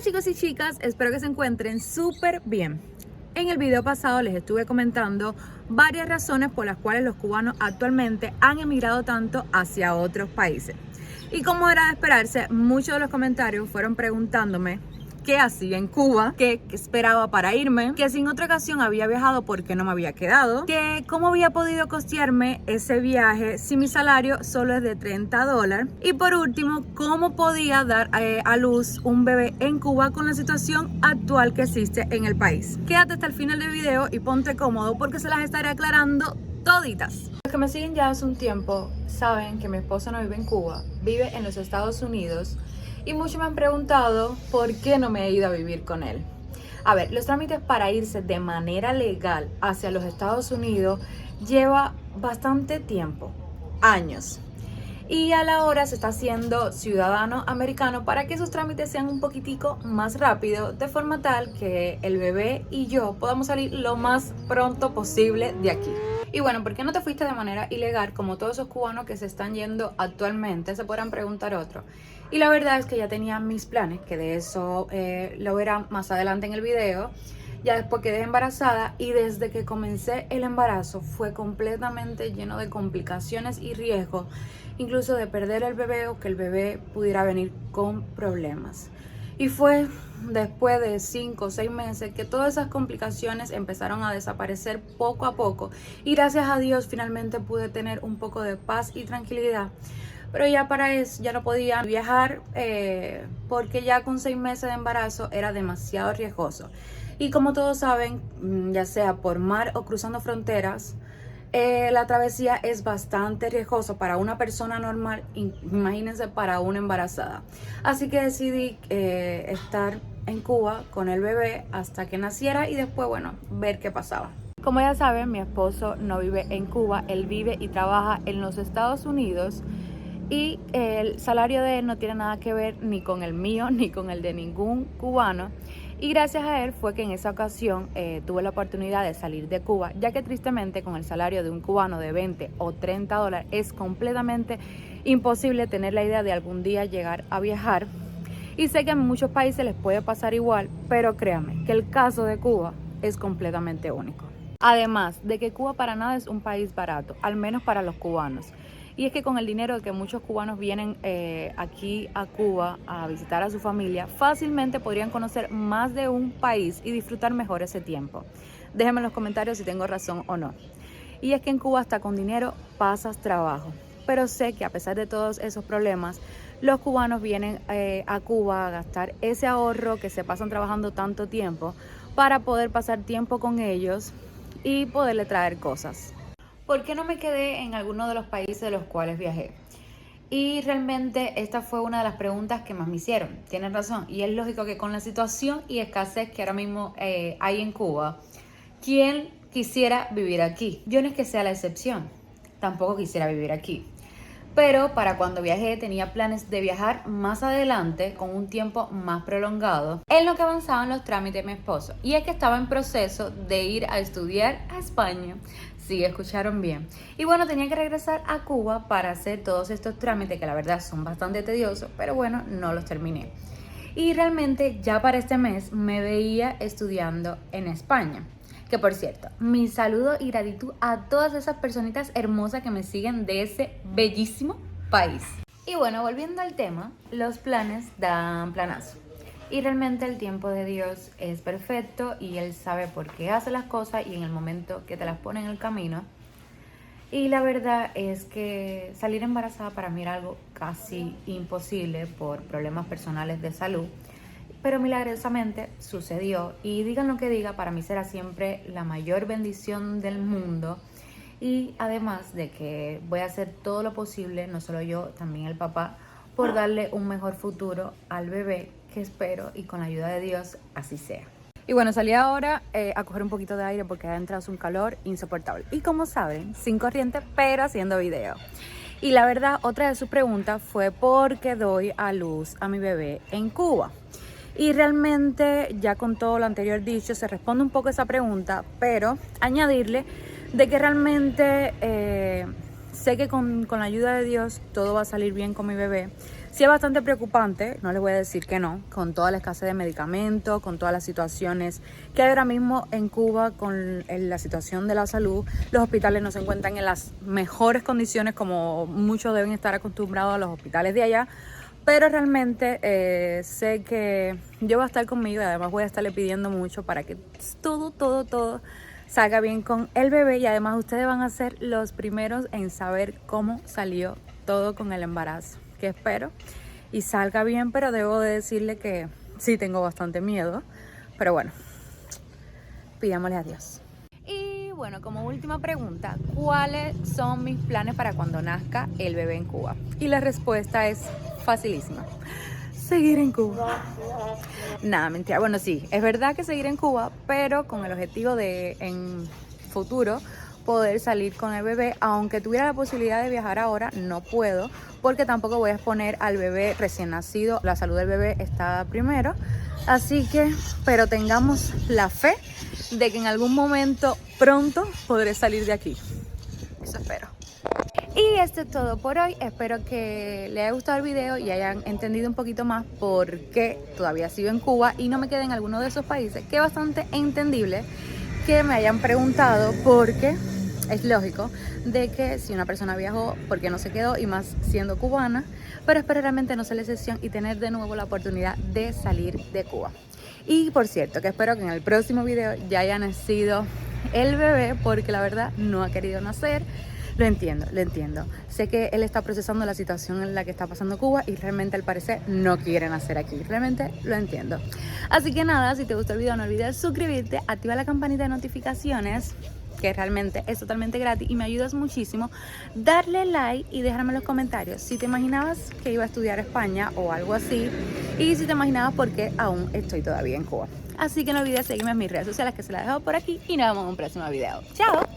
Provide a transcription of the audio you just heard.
chicos y chicas, espero que se encuentren súper bien. En el video pasado les estuve comentando varias razones por las cuales los cubanos actualmente han emigrado tanto hacia otros países. Y como era de esperarse, muchos de los comentarios fueron preguntándome qué hacía en Cuba, qué esperaba para irme, que si en otra ocasión había viajado, por qué no me había quedado, que cómo había podido costearme ese viaje si mi salario solo es de $30 y por último, cómo podía dar a luz un bebé en Cuba con la situación actual que existe en el país. Quédate hasta el final del video y ponte cómodo porque se las estaré aclarando toditas. Los que me siguen ya hace un tiempo saben que mi esposo no vive en Cuba, vive en los Estados Unidos. Y muchos me han preguntado por qué no me he ido a vivir con él. A ver, los trámites para irse de manera legal hacia los Estados Unidos lleva bastante tiempo, años. Y a la hora se está haciendo ciudadano americano para que esos trámites sean un poquitico más rápidos, de forma tal que el bebé y yo podamos salir lo más pronto posible de aquí. Y bueno, ¿por qué no te fuiste de manera ilegal como todos esos cubanos que se están yendo actualmente? Se podrán preguntar otro. Y la verdad es que ya tenía mis planes, que de eso lo verán más adelante en el video. Ya después quedé embarazada y desde que comencé el embarazo fue completamente lleno de complicaciones y riesgos, incluso de perder el bebé o que el bebé pudiera venir con problemas. Y fue después de 5 o 6 meses que todas esas complicaciones empezaron a desaparecer poco a poco y gracias a Dios finalmente pude tener un poco de paz y tranquilidad. Pero ya para eso ya no podía viajar porque ya con 6 meses de embarazo era demasiado riesgoso. Y como todos saben, ya sea por mar o cruzando fronteras, la travesía es bastante riesgosa para una persona normal, imagínense para una embarazada. Así que decidí estar en Cuba con el bebé hasta que naciera y después, bueno, ver qué pasaba. Como ya saben, mi esposo no vive en Cuba, él vive y trabaja en los Estados Unidos. Y el salario de él no tiene nada que ver ni con el mío ni con el de ningún cubano. Y gracias a él fue que en esa ocasión tuve la oportunidad de salir de Cuba, ya que tristemente con el salario de un cubano de 20 o 30 dólares es completamente imposible tener la idea de algún día llegar a viajar. Y sé que en muchos países les puede pasar igual, pero créanme que el caso de Cuba es completamente único. Además de que Cuba para nada es un país barato, al menos para los cubanos. Y es que con el dinero que muchos cubanos vienen aquí a Cuba a visitar a su familia, fácilmente podrían conocer más de un país y disfrutar mejor ese tiempo. Déjenme en los comentarios si tengo razón o no. Y es que en Cuba hasta con dinero pasas trabajo. Pero sé que a pesar de todos esos problemas, los cubanos vienen a Cuba a gastar ese ahorro que se pasan trabajando tanto tiempo para poder pasar tiempo con ellos y poderle traer cosas. ¿Por qué no me quedé en alguno de los países de los cuales viajé? Y realmente esta fue una de las preguntas que más me hicieron. Tienen razón. Y es lógico que con la situación y escasez que ahora mismo hay en Cuba, ¿quién quisiera vivir aquí? Yo no es que sea la excepción. Tampoco quisiera vivir aquí. Pero para cuando viajé tenía planes de viajar más adelante con un tiempo más prolongado en lo que avanzaban los trámites de mi esposo. Y es que estaba en proceso de ir a estudiar a España. Sí, escucharon bien. Y bueno, tenía que regresar a Cuba para hacer todos estos trámites que la verdad son bastante tediosos, pero bueno, no los terminé. Y realmente ya para este mes me veía estudiando en España. Que por cierto, mi saludo y gratitud a todas esas personitas hermosas que me siguen de ese bellísimo país. Y bueno, volviendo al tema, los planes dan planazo. Y realmente el tiempo de Dios es perfecto y Él sabe por qué hace las cosas y en el momento que te las pone en el camino. Y la verdad es que salir embarazada para mí era algo casi imposible por problemas personales de salud. Pero milagrosamente sucedió y digan lo que diga, para mí será siempre la mayor bendición del mundo. Y además de que voy a hacer todo lo posible, no solo yo, también el papá, por darle un mejor futuro al bebé, que espero y con la ayuda de Dios así sea. Y bueno, salí ahora a coger un poquito de aire porque adentro hace un calor insoportable. Y como saben, sin corriente, pero haciendo video. Y la verdad, otra de sus preguntas fue por qué doy a luz a mi bebé en Cuba. Y realmente, ya con todo lo anterior dicho, se responde un poco esa pregunta, pero añadirle de que realmente sé que con la ayuda de Dios todo va a salir bien con mi bebé. Sí es bastante preocupante, no les voy a decir que no, con toda la escasez de medicamentos, con todas las situaciones que hay ahora mismo en Cuba con la situación de la salud. Los hospitales no se encuentran en las mejores condiciones como muchos deben estar acostumbrados a los hospitales de allá, pero realmente sé que yo voy a estar conmigo y además voy a estarle pidiendo mucho para que todo salga bien con el bebé, y además ustedes van a ser los primeros en saber cómo salió todo con el embarazo, que espero y salga bien, pero debo de decirle que sí tengo bastante miedo, pero bueno, pidámosle a Dios. Y bueno, como última pregunta, ¿cuáles son mis planes para cuando nazca el bebé en Cuba? Y la respuesta es facilísima: seguir en Cuba. Nada, mentira. Bueno, sí, es verdad que seguir en Cuba, pero con el objetivo de en futuro poder salir con el bebé. Aunque tuviera la posibilidad de viajar ahora, no puedo, porque tampoco voy a exponer al bebé recién nacido. La salud del bebé está primero, así que, pero tengamos la fe de que en algún momento pronto podré salir de aquí. Eso espero. Y esto es todo por hoy. Espero que les haya gustado el video y hayan entendido un poquito más por qué todavía sigo en Cuba y no me quedé en alguno de esos países, que es bastante entendible que me hayan preguntado, porque es lógico de que si una persona viajó, ¿por qué no se quedó? Y más siendo cubana, pero espero realmente no ser la excepción y tener de nuevo la oportunidad de salir de Cuba. Y por cierto, que espero que en el próximo video ya haya nacido el bebé, porque la verdad no ha querido nacer. Lo entiendo. Sé que él está procesando la situación en la que está pasando Cuba y realmente al parecer no quiere nacer aquí. Realmente lo entiendo. Así que nada, si te gustó el video no olvides suscribirte, activa la campanita de notificaciones, que realmente es totalmente gratis y me ayudas muchísimo. Darle like y dejarme en los comentarios si te imaginabas que iba a estudiar España o algo así, y si te imaginabas por qué aún estoy todavía en Cuba. Así que no olvides seguirme en mis redes sociales, que se las dejo por aquí, y nos vemos en un próximo video. ¡Chao!